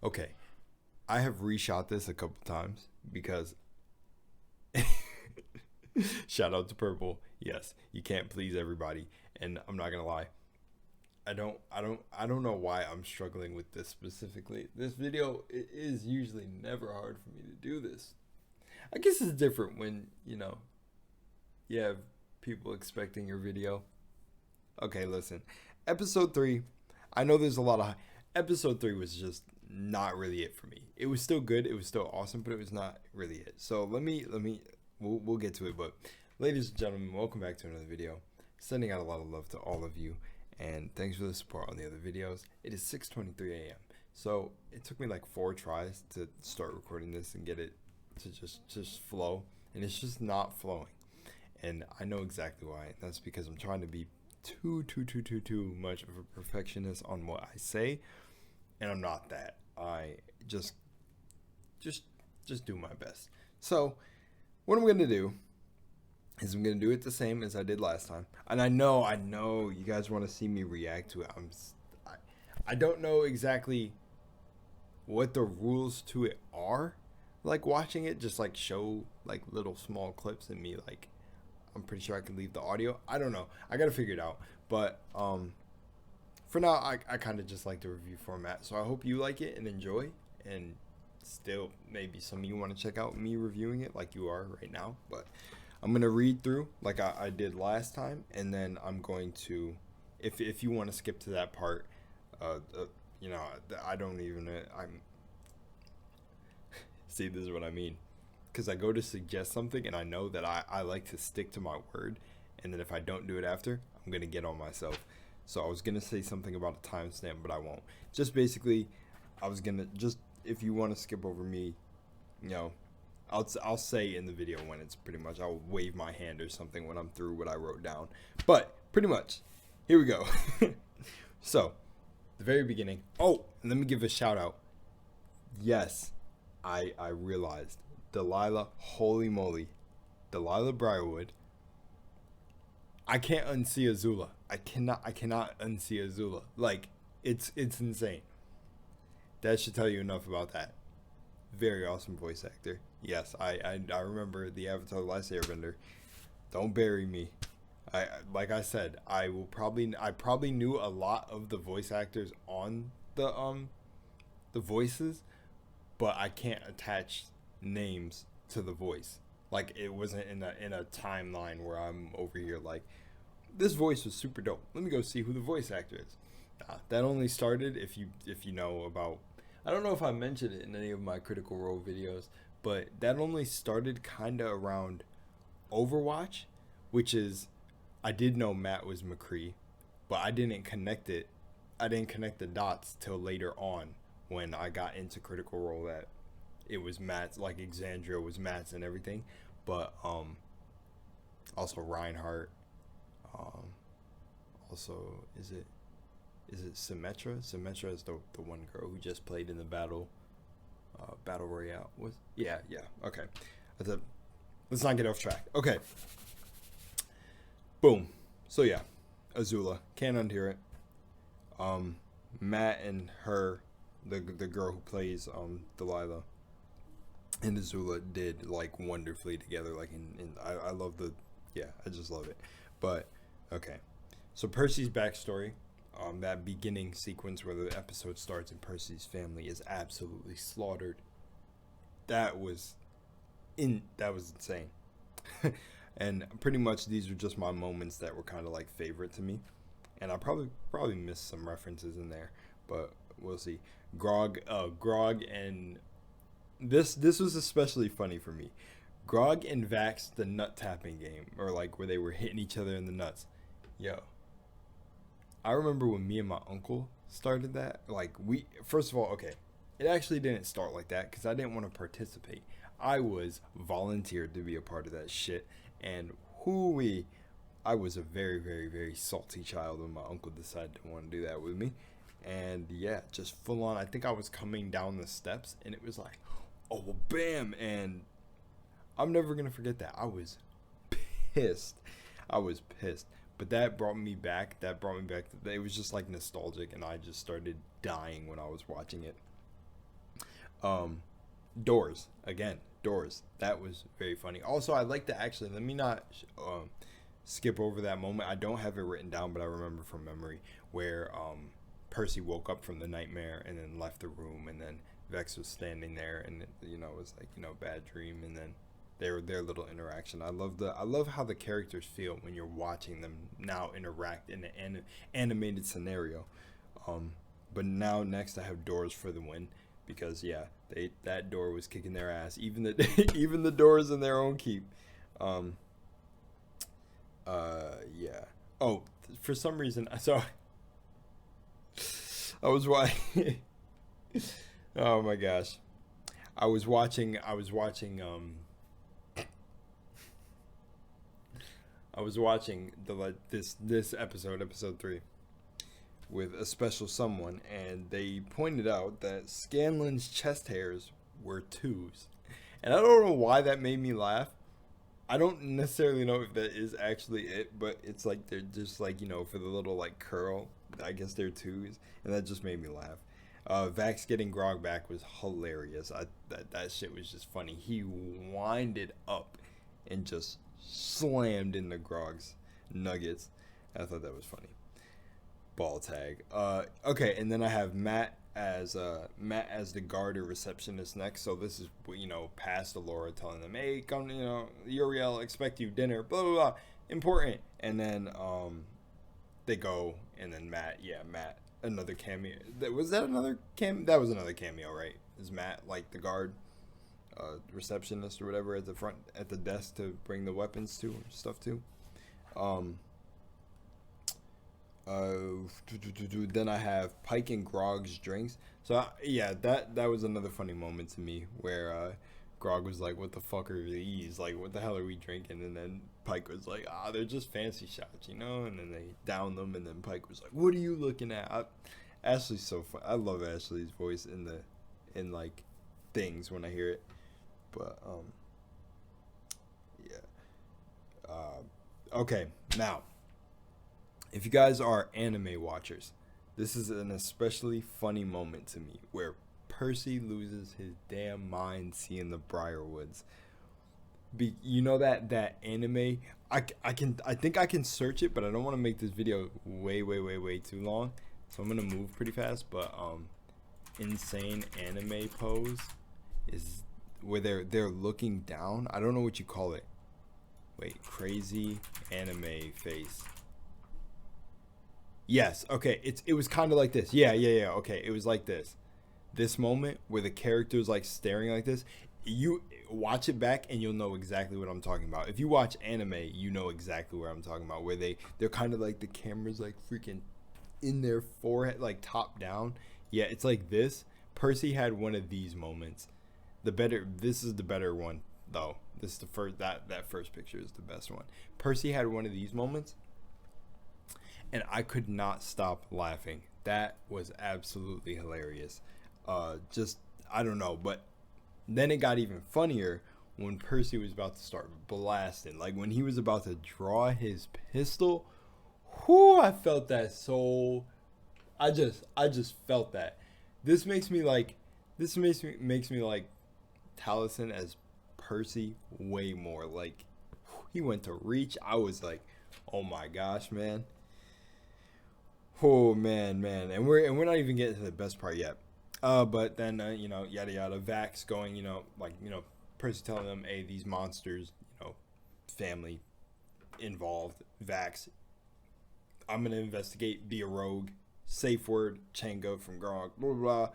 Okay, I have reshot this a couple times because shout out to Purple. Yes, you can't please everybody, and I'm not gonna lie. I don't know why I'm struggling with this specifically. This video, it is usually never hard for me to do this. I guess it's different when, you have people expecting your video. Okay, listen. Episode 3, I know there's a lot of episode 3 was just not really it for me. It was still good, it was still awesome, but it was not really it. So we'll get to it, but ladies and gentlemen, welcome back to another video. Sending out a lot of love to all of you, and thanks for the support on the other videos. It is 6:23 a.m. So it took me like 4 tries to start recording this and get it to just flow, and it's just not flowing. And I know exactly why. That's because I'm trying to be too much of a perfectionist on what I say, and I'm not that. I just do my best. So what I'm gonna do is I'm gonna do it the same as I did last time. And I know you guys want to see me react to it. I don't know exactly what the rules to it are. Like watching it, just like show like little small clips and me like, I'm pretty sure I can leave the audio. I don't know. I gotta figure it out. But for now, I kind of just like the review format. So I hope you like it and enjoy. And still, maybe some of you want to check out me reviewing it like you are right now. But I'm gonna read through like I did last time, and then I'm going to, if you want to skip to that part, I don't even. I'm see, this is what I mean. Because I go to suggest something and I know that I like to stick to my word, and then if I don't do it after, I'm going to get on myself. So I was going to say something about a timestamp, but I won't. Just basically, I was going to just, if you want to skip over me, I'll say in the video when it's pretty much, I'll wave my hand or something when I'm through what I wrote down. But pretty much, here we go. So, the very beginning. Oh, and let me give a shout out. Yes, I realized. Delilah, holy moly, Delilah Briarwood. I can't unsee Azula. I cannot unsee Azula. Like, it's insane. That should tell you enough about that. Very awesome voice actor. Yes, I remember the Avatar: The Last Airbender. Don't bury me. Like I said, I probably knew a lot of the voice actors on the voices, but I can't attach names to the voice. Like, it wasn't in a timeline where I'm over here like, this voice was super dope, let me go see who the voice actor is. That only started, if you know about, I don't know if I mentioned it in any of my Critical Role videos, but that only started kind of around Overwatch, which is, I did know Matt was McCree, but I didn't connect the dots till later on when I got into Critical Role, that it was Matt's, like Exandria was Matt's and everything, but also Reinhardt, also is it Symmetra? Symmetra is the one girl who just played in the battle royale. Was yeah okay. Let's not get off track. Okay, boom. So yeah, Azula, can't unhear it. Matt and her, the girl who plays Delilah and Azula, did like wonderfully together. Like I love I just love it. But okay, so Percy's backstory, that beginning sequence where the episode starts and Percy's family is absolutely slaughtered. That was insane. And pretty much these are just my moments that were kind of like favorite to me, and I probably missed some references in there, but we'll see. Grog and this was especially funny for me. Grog and Vax, the nut tapping game, or like where they were hitting each other in the nuts. Yo, I remember when me and my uncle started that. Like, first of all, okay, it actually didn't start like that because I didn't want to participate. I was volunteered to be a part of that shit, and I was a very, very, very salty child when my uncle decided to want to do that with me. And yeah, just full on. I think I was coming down the steps, and it was like, oh, well, bam, and I'm never gonna forget that. I was pissed. But that brought me back. It was just like nostalgic, and I just started dying when I was watching it. Um, doors again. Doors. That was very funny. Also, I'd like to actually let me not skip over that moment. I don't have it written down, but I remember from memory where Percy woke up from the nightmare and then left the room, and then Vex was standing there, and it was like bad dream, and then their little interaction. I love how the characters feel when you're watching them now interact in an animated scenario. But now next I have doors for the win, because yeah, that door was kicking their ass. Even the even the doors in their own keep. Yeah. Oh, for some reason, so I was watching. Oh my gosh, I was watching. I was watching this episode 3, with a special someone, and they pointed out that Scanlan's chest hairs were 2s, and I don't know why that made me laugh. I don't necessarily know if that is actually it, but it's like they're just like for the little like curl. I guess they're 2s, and that just made me laugh. Vax getting Grog back was hilarious. That shit was just funny. He winded up and just slammed into Grog's nuggets. I thought that was funny. Ball tag. Okay, and then I have Matt as the guard or receptionist next. So this is past Laura telling them, hey, come, Uriel expect you dinner, blah blah blah, important. And then they go, and then Matt, another cameo. That was another cameo, right? Is Matt like the guard, receptionist or whatever at the front at the desk to bring the weapons to or stuff to. Then I have Pike and Grog's drinks. So that was another funny moment to me where Grog was like, "What the fuck are these? Like, what the hell are we drinking?" And then Pike was like, they're just fancy shots, And then they down them, and then Pike was like, "What are you looking at?" Ashley's so fun. I love Ashley's voice in like things when I hear it. But okay, now if you guys are anime watchers, this is an especially funny moment to me where Percy loses his damn mind seeing the Briarwoods. That anime. I think I can search it, but I don't want to make this video way too long, so I'm gonna move pretty fast. But insane anime pose is where they're looking down. I don't know what you call it. Wait, crazy anime face. Yes, okay. It was kind of like this. Yeah. Okay, it was like this. This moment where the character's like staring like this. You watch it back and you'll know exactly what I'm talking about. If you watch anime, you know exactly what I'm talking about. Where they're kind of like the camera's like freaking in their forehead, like top down. Yeah, it's like this. Percy had one of these moments. This is the better one though. This is the first that first picture is the best one. Percy had one of these moments, and I could not stop laughing. That was absolutely hilarious. Just I don't know, but then it got even funnier when Percy was about to start blasting. Like when he was about to draw his pistol. Whoo! I felt that so. I just felt that. This makes me like Taliesin as Percy way more. Like he went to reach. I was like, oh my gosh, man. Oh man, and we're not even getting to the best part yet. But then yada yada. Vax going, Percy telling them, hey, these monsters, family involved. Vax, I'm gonna investigate. Be a rogue. Safe word. Chango from Grog. Blah blah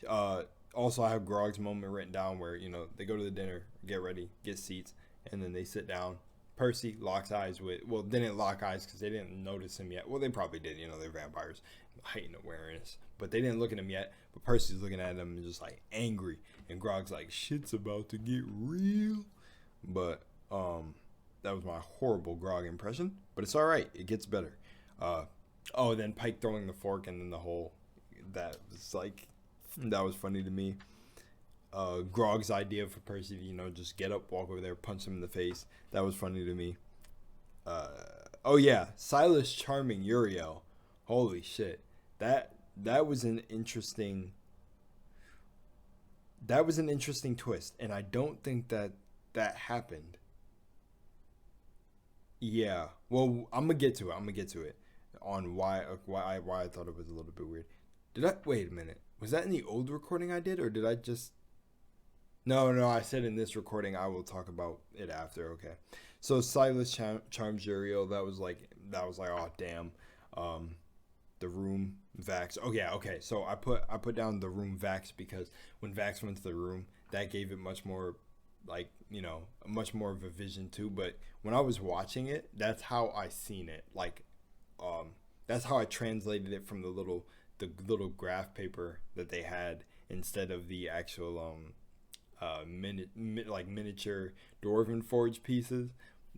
blah. Also, I have Grog's moment written down where they go to the dinner, get ready, get seats, and then they sit down. Percy locks eyes didn't lock eyes because they didn't notice him yet. Well, they probably did, they're vampires, heightened awareness, but they didn't look at him yet. But Percy's looking at him and just like angry, and Grog's like, shit's about to get real. But that was my horrible Grog impression, but it's all right. It gets better. Then Pike throwing the fork, and then the whole that was funny to me. Grog's idea for Percy to, just get up, walk over there, punch him in the face. That was funny to me. Silas charming Uriel. Holy shit. That was an interesting. that was an interesting twist, and I don't think that that happened. Yeah. Well, I'm gonna get to it. I'm gonna get to it on why I thought it was a little bit weird. Did I wait a minute? Was that in the old recording I did, or did I just? No, no. I said in this recording I will talk about it after. Okay. So Silas charms Uriel. That was like oh damn. Um, the room Vax. Oh yeah. Okay. So I put down the room Vax because when Vax went to the room, that gave it much more like much more of a vision too. But when I was watching it, that's how I seen it. Like that's how I translated it from the little graph paper that they had instead of the actual miniature dwarven forge pieces,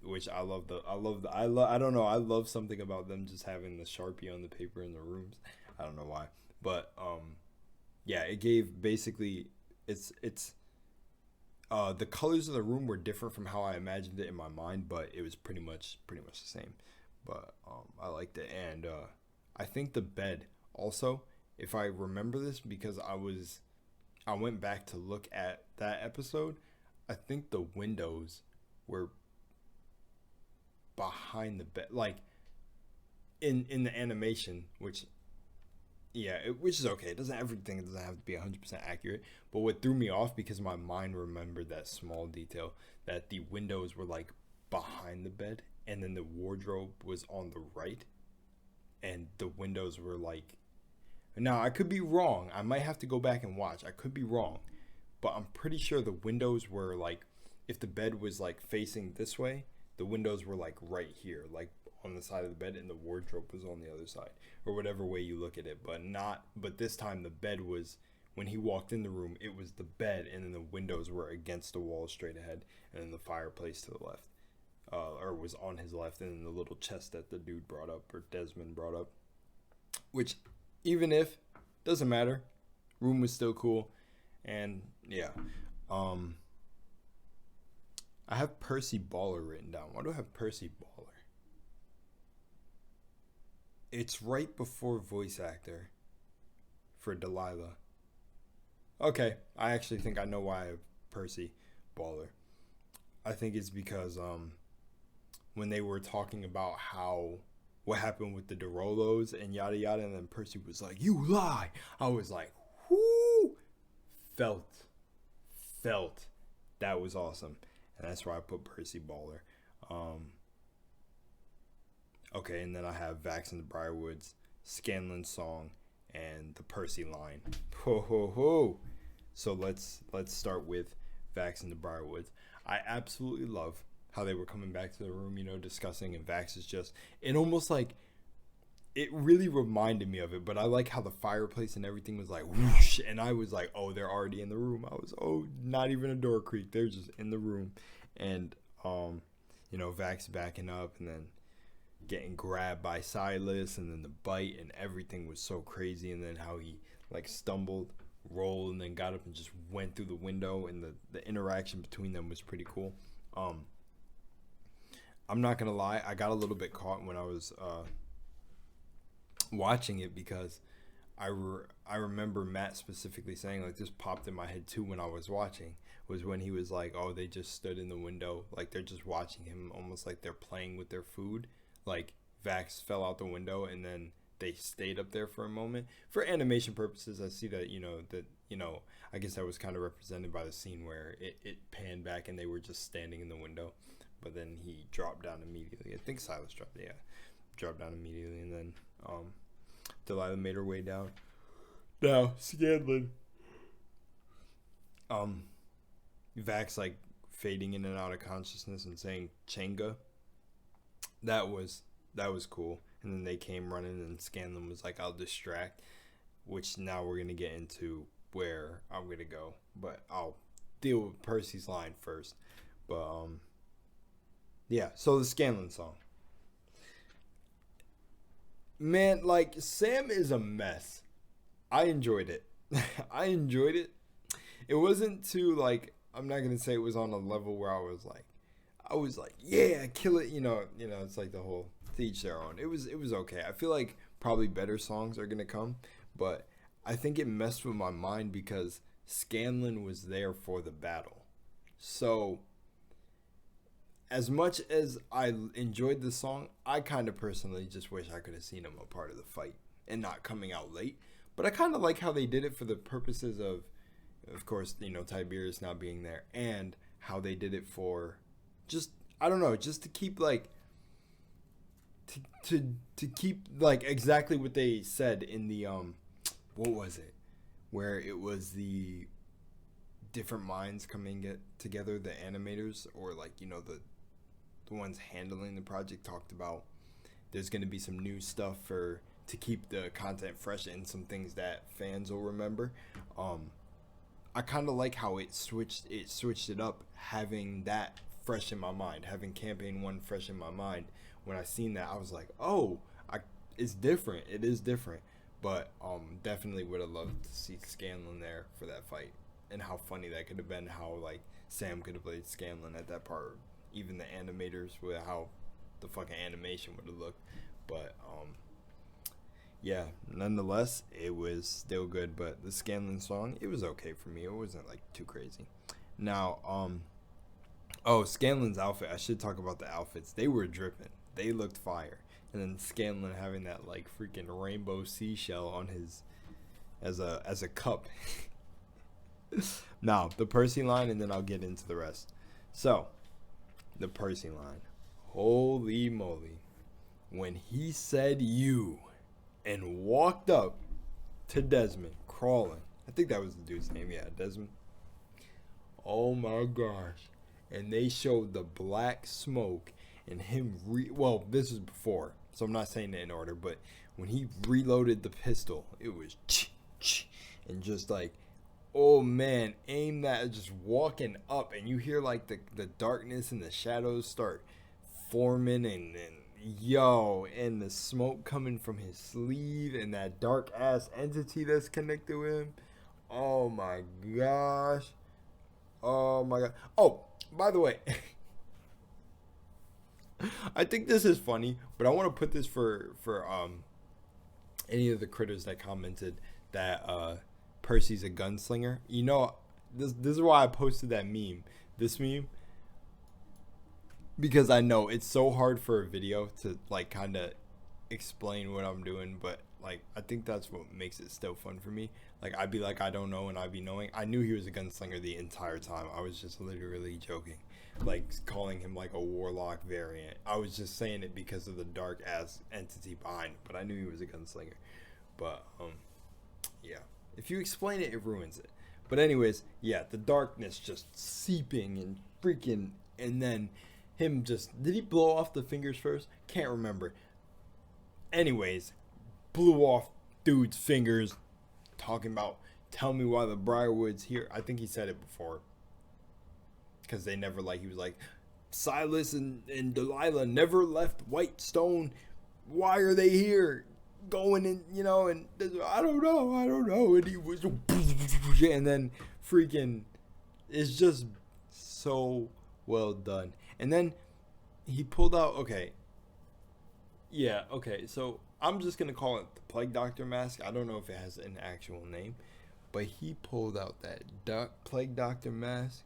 which I don't know, I love something about them just having the Sharpie on the paper in the rooms. I don't know why, but yeah, it gave basically it's the colors of the room were different from how I imagined it in my mind, but it was pretty much the same. But I liked it, and I think the bed also, if I remember this, because I went back to look at that episode. I think the windows were behind the bed, like in the animation, which yeah, which is okay. It doesn't everything doesn't have to be 100% accurate. But what threw me off because my mind remembered that small detail that the windows were like behind the bed, and then the wardrobe was on the right, and the windows were like. Now I could be wrong. I might have to go back and watch. I could be wrong, but I'm pretty sure the windows were like, if the bed was like facing this way, the windows were like right here, like on the side of the bed, and the wardrobe was on the other side, or whatever way you look at it. But this time the bed was, when he walked in the room, it was the bed, and then the windows were against the wall straight ahead, and then the fireplace to the left, or was on his left, and then the little chest that the dude brought up, or Desmond brought up, which, even if, doesn't matter, room was still cool. And yeah, I have Percy Baller written down. Why do I have Percy Baller? It's right before voice actor for Delilah. Okay, I actually think I know why I have Percy Baller. I think it's because when they were talking about what happened with the Derolos and yada yada, and then Percy was like, "You lie." I was like, "Whoo!" Felt. That was awesome, and that's why I put Percy Baller. Okay, and then I have Vax and the Briarwoods, Scanlan song, and the Percy line. Ho ho ho! So let's start with Vax and the Briarwoods. I absolutely love how they were coming back to the room, discussing, and Vax is just, it almost like, it really reminded me of it, but I like how the fireplace and everything was like whoosh, and I was like, oh, they're already in the room. I was, oh, not even a door creak, they're just in the room. And Vax backing up and then getting grabbed by Silas, and then the bite, and everything was so crazy, and then how he like stumbled, rolled, and then got up and just went through the window, and the interaction between them was pretty cool. I'm not gonna lie, I got a little bit caught when I was watching it, because I remember Matt specifically saying, like, this popped in my head too when I was watching, was when he was like, oh, they just stood in the window, like they're just watching him, almost like they're playing with their food. Like Vax fell out the window and then they stayed up there for a moment. For animation purposes, I see that, I guess that was kind of represented by the scene where it panned back and they were just standing in the window. But then he dropped down immediately. I think Silas dropped down immediately, and then Delilah made her way down. Now, Scanlan. Vax like fading in and out of consciousness and saying Chenga. That was cool. And then they came running, and Scanlan was like, I'll distract, which now we're going to get into where I'm going to go. But I'll deal with Percy's line first. But, yeah, so the Scanlan song. Man, like, Sam is a mess. I enjoyed it. It wasn't too, like, I'm not going to say it was on a level where I was like, yeah, kill it. It's like the whole to each their own. It was okay. I feel like probably better songs are going to come, but I think it messed with my mind because Scanlan was there for the battle. So, as much as I enjoyed the song, I kind of personally just wish I could have seen him a part of the fight and not coming out late. But I kind of like how they did it for the purposes of course, Tiberius not being there, and how they did it for just, I don't know, just to keep like, to keep like exactly what they said in the, what was it? Where it was the different minds coming together, the animators, or like, the ones handling the project talked about there's going to be some new stuff to keep the content fresh and some things that fans will remember. I kind of like how it switched it up, having that fresh in my mind, having campaign 1 fresh in my mind. When I seen that, I was like, oh, it's different. It is different. But definitely would have loved to see Scanlan there for that fight, and how funny that could have been, how like Sam could have played Scanlan at that part, even the animators, with how the fucking animation would have looked. But yeah, nonetheless, it was still good. But the Scanlan song, it was okay for me. It wasn't like too crazy. Now Scanlan's outfit, I should talk about the outfits. They were dripping, they looked fire. And then Scanlan having that like freaking rainbow seashell on his as a cup. Now the Percy line, and then I'll get into the rest. So the Percy line, holy moly, when he said "you" and walked up to Desmond crawling, I think that was the dude's name, yeah, Desmond. Oh my gosh. And they showed the black smoke and him well, this is before, so I'm not saying it in order, but when he reloaded the pistol, it was and just like, oh man, aim that, just walking up, and you hear like the darkness and the shadows start forming, and and the smoke coming from his sleeve, and that dark ass entity that's connected with him. Oh my gosh. Oh my god. Oh, by the way, I think this is funny, but I want to put this for any of the critters that commented that Percy's a gunslinger. This is why I posted that meme. This meme, because I know it's so hard for a video to like kind of explain what I'm doing, but like I think that's what makes it still fun for me. Like I'd be like, I don't know, and I'd be knowing. I knew he was a gunslinger the entire time. I was just literally joking, like calling him like a warlock variant. I was just saying it because of the dark ass entity behind it, but I knew he was a gunslinger. But yeah, if you explain it, it ruins it. But anyways, yeah, the darkness just seeping and freaking, and then him just, did he blow off the fingers first? Can't remember. Anyways, blew off dude's fingers, talking about, tell me why the Briarwoods here. I think he said it before, because they never, like, he was like, Silas and Delilah never left Whitestone. Why are they here? Going in, and I don't know. And he was, and then freaking, it's just so well done. And then he pulled out, so I'm just going to call it the Plague Doctor mask. I don't know if it has an actual name, but he pulled out that Plague Doctor mask,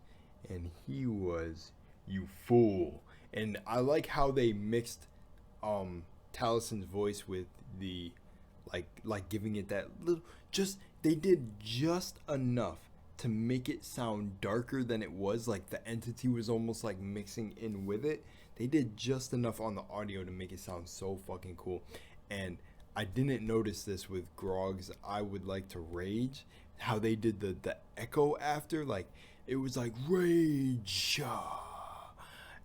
and he was, you fool. And I like how they mixed Talison's voice with the, like giving it that little, they did just enough to make it sound darker than it was. Like the entity was almost like mixing in with it. They did just enough on the audio to make it sound so fucking cool. And I didn't notice this with Grog's I Would Like to Rage, how they did the echo after, like it was like rage,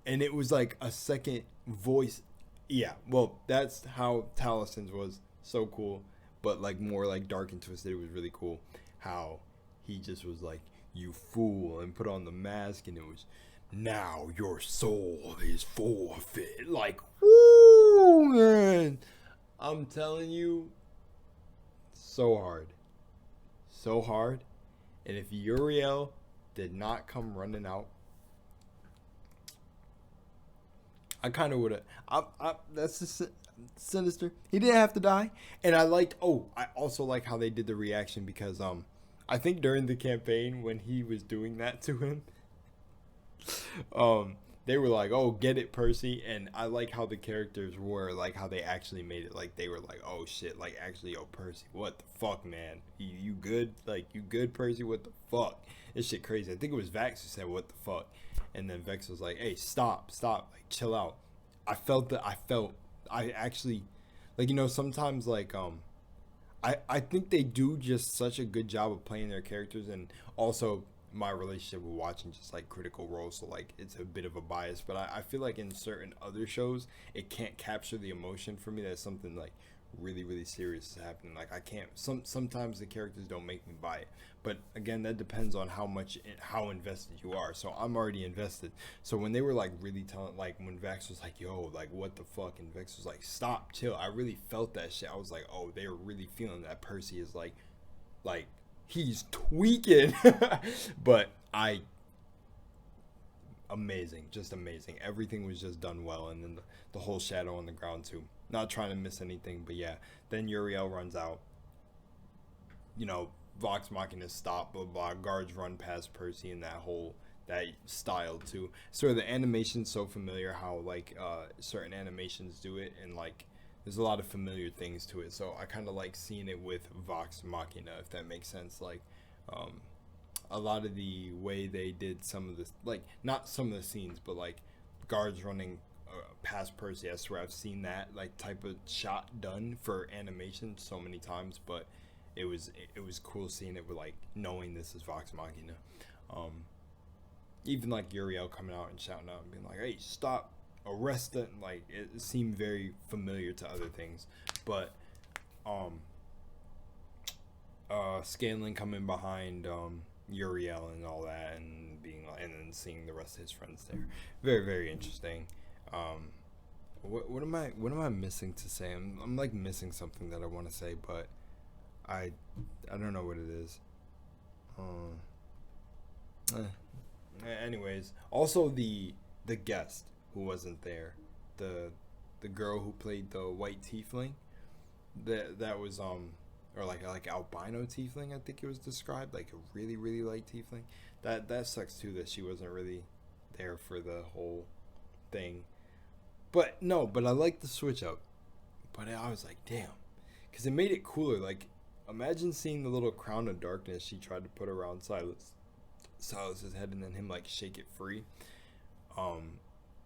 and it was like a second voice. Yeah, well, that's how Talison's was, so cool, but like more like dark and twisted. It was really cool how he just was like, you fool, and put on the mask, and it was, now your soul is forfeit. Like, woo, man, I'm telling you, so hard. And if Uriel did not come running out, I kind of would have. That's just sinister. He didn't have to die, and I also like how they did the reaction, because I think during the campaign when he was doing that to him, they were like, "Oh, get it, Percy," and I like how the characters were, like how they actually made it. Like they were like, "Oh shit!" Like actually, "Oh Percy, what the fuck, man? You good? Like you good, Percy? What the fuck? This shit crazy." I think it was Vax who said, "What the fuck," and then Vex was like, "Hey, stop, like chill out." I actually, like sometimes like I think they do just such a good job of playing their characters, and also my relationship with watching just like Critical Role, so like it's a bit of a bias, but I feel like in certain other shows it can't capture the emotion for me that something like really serious is happening. Like I can't, sometimes the characters don't make me buy it, but again that depends on how invested you are. So I'm already invested. So when they were like really telling, like when Vex was like, "Yo, like what the fuck," and Vex was like, "Stop, chill," I really felt that shit. I was like, oh, they were really feeling that Percy is like he's tweaking. But amazing, just amazing. Everything was just done well, and then the whole shadow on the ground too. Not trying to miss anything, but yeah. Then Uriel runs out. Vox Machina stop, blah blah. Guards run past Percy, and that style too. So the animation's so familiar how like certain animations do it, and like there's a lot of familiar things to it. So I kind of like seeing it with Vox Machina, if that makes sense. Like um, a lot of the way they did some of the, like not some of the scenes, but like guards running past Percy. I swear I've seen that like type of shot done for animation so many times, but it was cool seeing it with like knowing this is Vox Machina. Um, Even like Uriel coming out and shouting out and being like, "Hey, stop, arrest it!" Like it seemed very familiar to other things, but um, Scanlan coming behind Uriel and all that, and being like, and then seeing the rest of his friends there, very interesting. Um, what am I missing to say? I'm like missing something that I want to say, but I I don't know what it is. Um, Anyways, also the guest who wasn't there, the the girl who played the white tiefling, that was or like albino tiefling, I think it was described, like a really light tiefling. That sucks too that she wasn't really there for the whole thing. But no, but I like the switch up. But I was like, damn, because it made it cooler. Like, imagine seeing the little crown of darkness she tried to put around Silas's head, and then him like shake it free. Um,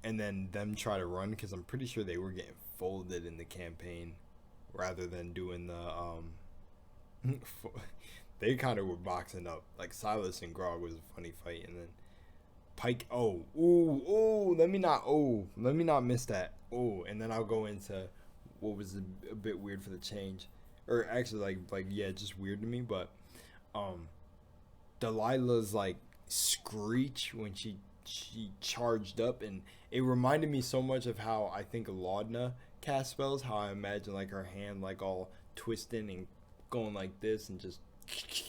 and then them try to run, because I'm pretty sure they were getting folded in the campaign rather than doing the they kind of were boxing up. Like Silas and Grog was a funny fight, and then Pike. Let me not miss that. Oh, and then I'll go into what was a bit weird for the change, or actually like yeah, just weird to me. But um, Delilah's like screech when she charged up, and it reminded me so much of how I think Laudna cast spells. How I imagine like her hand like all twisting and going like this, and just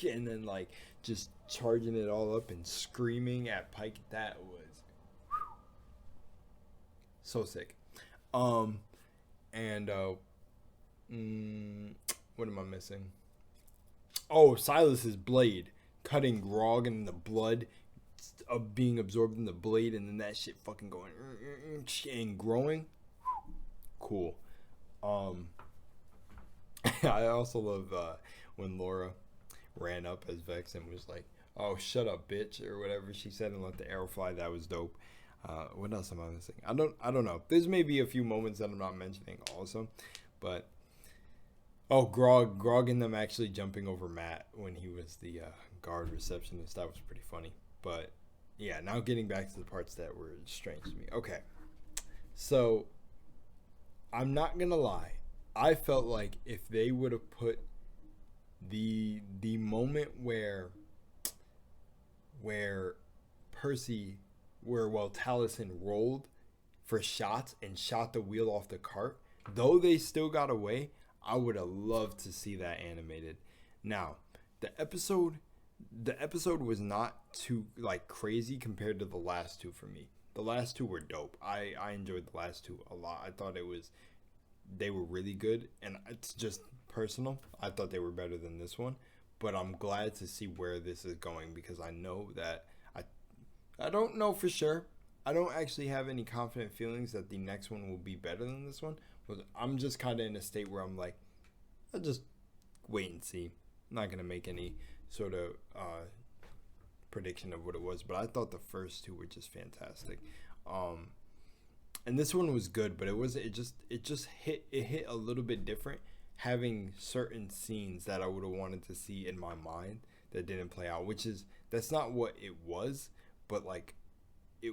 and then like just charging it all up and screaming at Pike. That was so sick. Um, and what am I missing? Oh, Silas's blade cutting Grog, and the blood of being absorbed in the blade, and then that shit fucking going and growing. Cool. Um, I also love when Laura ran up as Vex and was like, "Oh, shut up, bitch," or whatever she said, and let the arrow fly. That was dope. What else am I missing? I don't know. There's maybe a few moments that I'm not mentioning also, but oh, Grog and them actually jumping over Matt when he was the guard receptionist. That was pretty funny. But yeah, now getting back to the parts that were strange to me. Okay, so I'm not gonna lie. I felt like if they would have put the moment where Percy, Taliesin rolled for shots and shot the wheel off the cart, though they still got away, I would have loved to see that animated. Now, the episode was not too like crazy compared to the last two for me. The last two were dope. I enjoyed the last two a lot. I thought they were really good, and it's just personal. I thought they were better than this one, but I'm glad to see where this is going because I know that I don't know for sure. I don't actually have any confident feelings that the next one will be better than this one. But I'm just kind of in a state where I'm like, I'll just wait and see. I'm not gonna make any sort of prediction of what it was, but I thought the first two were just fantastic. And this one was good, but it just hit a little bit different, having certain scenes that I would have wanted to see in my mind that didn't play out, that's not what it was, but like it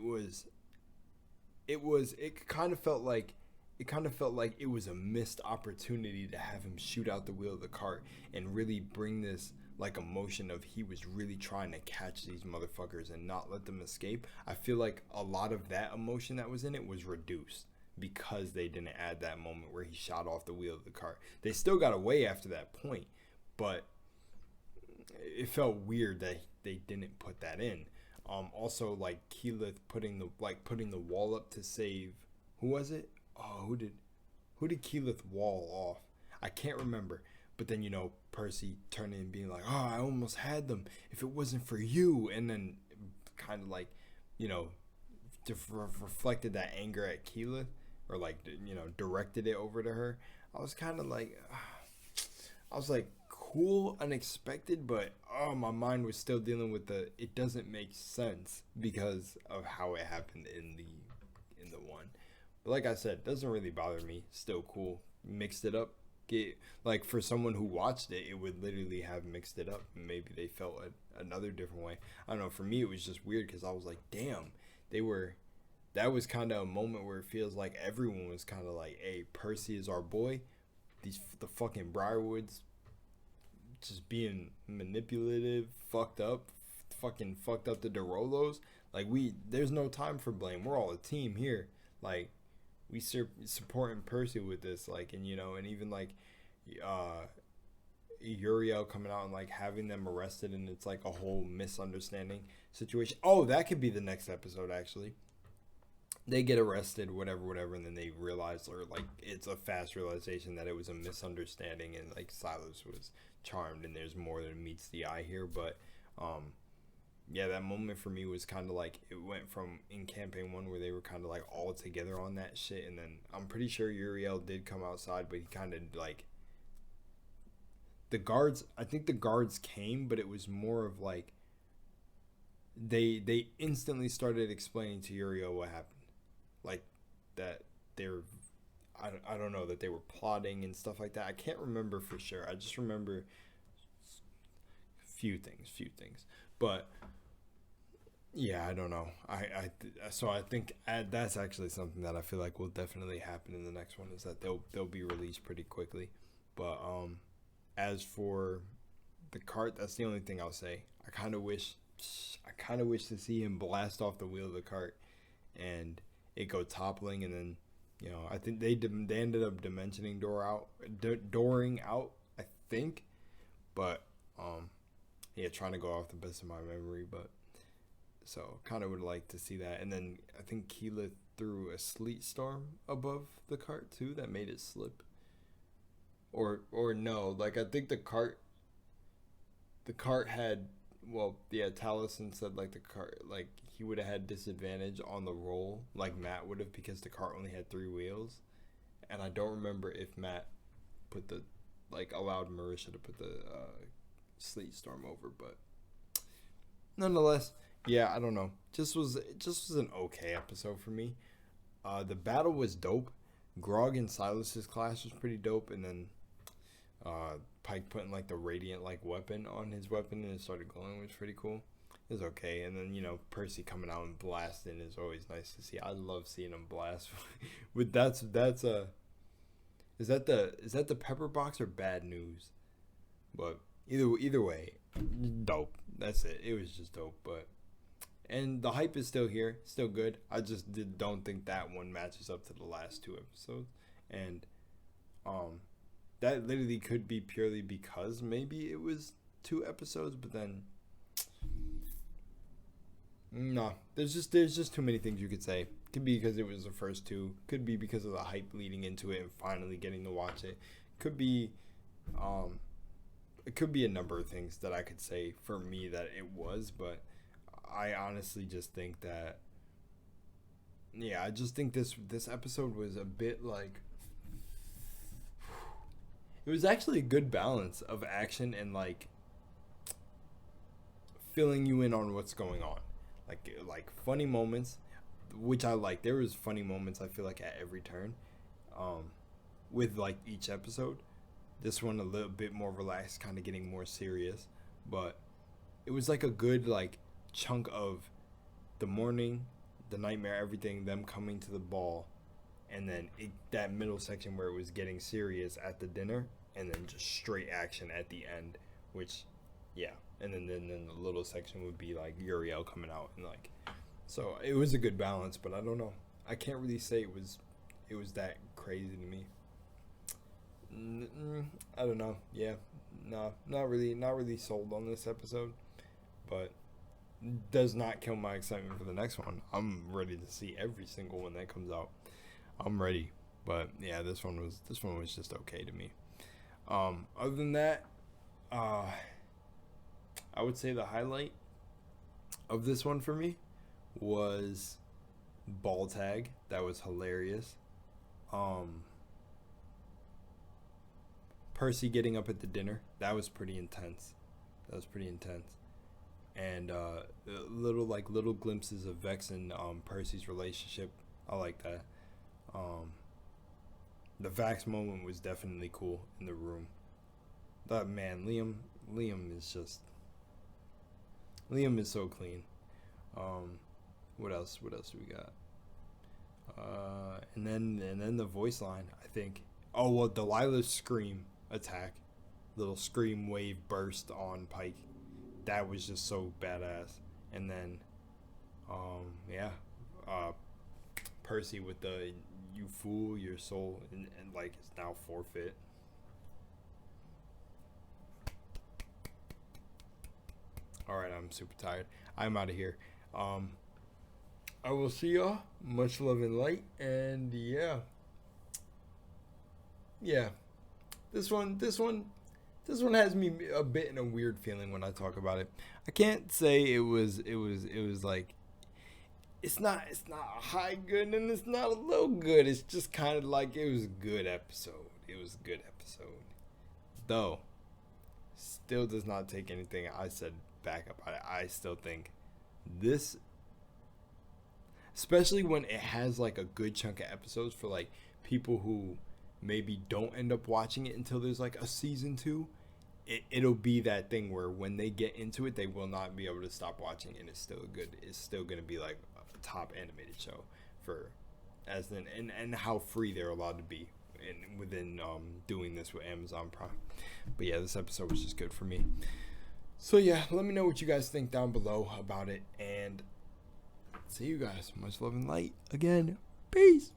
kind of felt like it was a missed opportunity to have him shoot out the wheel of the cart and really bring this like emotion of he was really trying to catch these motherfuckers and not let them escape. I feel like a lot of that emotion that was in it was reduced because they didn't add that moment where he shot off the wheel of the cart. They still got away after that point, but it felt weird that they didn't put that in. Also, like Keyleth putting the wall up to save, who was it? Oh, who did Keyleth wall off? I can't remember. But then, Percy turning and being like, oh, I almost had them if it wasn't for you. And then kind of like, reflected that anger at Keyleth, or like, directed it over to her. I was kind of like, cool, unexpected, but my mind was still dealing with it doesn't make sense because of how it happened in the one. But like I said, it doesn't really bother me. Still cool. Mixed it up. Like for someone who watched it, it would literally have mixed it up. Maybe they felt another different way. I don't know. For me, it was just weird because I was like, damn, that was kind of a moment where it feels like everyone was kind of like, hey, Percy is our boy. The fucking Briarwoods just being manipulative, fucked up the Derolos. Like there's no time for blame. We're all a team here. Like we supporting Percy with this, like, and and even like Uriel coming out and like having them arrested, and it's like a whole misunderstanding situation. Oh, that could be the next episode actually. They get arrested, whatever, and then they realize, or like it's a fast realization that it was a misunderstanding, and like Silas was charmed, and there's more than meets the eye here. But yeah, that moment for me was kind of like, it went from in campaign 1 where they were kind of like all together on that shit, and then I'm pretty sure Uriel did come outside, but he kind of like I think the guards came, but it was more of like they instantly started explaining to Uriel what happened, like that I don't know, that they were plotting and stuff like that. I can't remember for sure. I just remember few things, but yeah, I don't know. So I think that's actually something that I feel like will definitely happen in the next one, is that they'll be released pretty quickly. But as for the cart, that's the only thing I'll say. I kind of wish to see him blast off the wheel of the cart and it go toppling, and then I think they ended up dooring out, I think, but yeah, trying to go off the best of my memory, but so kind of would like to see that. And then I think Keyleth threw a sleet storm above the cart too that made it slip, or no, like I think the cart had, well, yeah, Taliesin said like the cart, like he would have had disadvantage on the roll like Matt would have, because the cart only had 3 wheels. And I don't remember if Matt allowed Marisha to put the sleet storm over, but nonetheless, yeah, I don't know. Just was an okay episode for me. The battle was dope. Grog and Silas's clash was pretty dope, and then Pike putting like the radiant like weapon on his weapon and it started glowing was pretty cool. It was okay. And then Percy coming out and blasting is always nice to see. I love seeing him blast. With is that the pepper box or bad news? But either way, dope. That's it. It was just dope. And the hype is still here, still good. I just don't think that one matches up to the last 2 episodes. And that literally could be purely because maybe it was 2 episodes, but then no, there's just too many things you could say. Could be because it was the first 2. Could be because of the hype leading into it and finally getting to watch it. Could be it could be a number of things that I could say for me that it was, but I honestly just think that, yeah, I just think this episode was a bit like, it was actually a good balance of action and like filling you in on what's going on, like funny moments, which I like. There was funny moments, I feel like, at every turn, with like each episode. This one a little bit more relaxed, kind of getting more serious, but it was like a good like chunk of the morning, the nightmare, everything, them coming to the ball, and then that middle section where it was getting serious at the dinner, and then just straight action at the end, which, yeah, and then the little section would be like Uriel coming out, and like, so it was a good balance. But I don't know, I can't really say it was that crazy to me. I don't know. Yeah, no, not really sold on this episode, but does not kill my excitement for the next one. I'm ready to see every single one that comes out. I'm ready. But yeah, this one was just okay to me. Other than that, I would say the highlight of this one for me was ball tag. That was hilarious. Percy getting up at the dinner, that was pretty intense. And little glimpses of Vex and Percy's relationship. I like that. The Vax moment was definitely cool in the room. That man, Liam is so clean. What else do we got? And then the voice line, I think. Oh well, Delilah's scream attack, little scream wave burst on Pike. That was just so badass. And then, Percy with the "you fool, your soul," and like it's now forfeit. All right, I'm super tired. I'm out of here. I will see y'all. Much love and light, and yeah. This one has me a bit in a weird feeling when I talk about it. I can't say it was like, it's not a high good and it's not a low good. It's just kind of like it was a good episode. Though, still does not take anything I said back about it. I still think this, especially when it has like a good chunk of episodes for like people who maybe don't end up watching it until there's like a season 2, it'll be that thing where when they get into it, they will not be able to stop watching, and it's still good. It's still gonna be like a top animated show for and how free they're allowed to be within doing this with Amazon Prime. But yeah, this episode was just good for me. So yeah, let me know what you guys think down below about it, and see you guys. Much love and light again. Peace.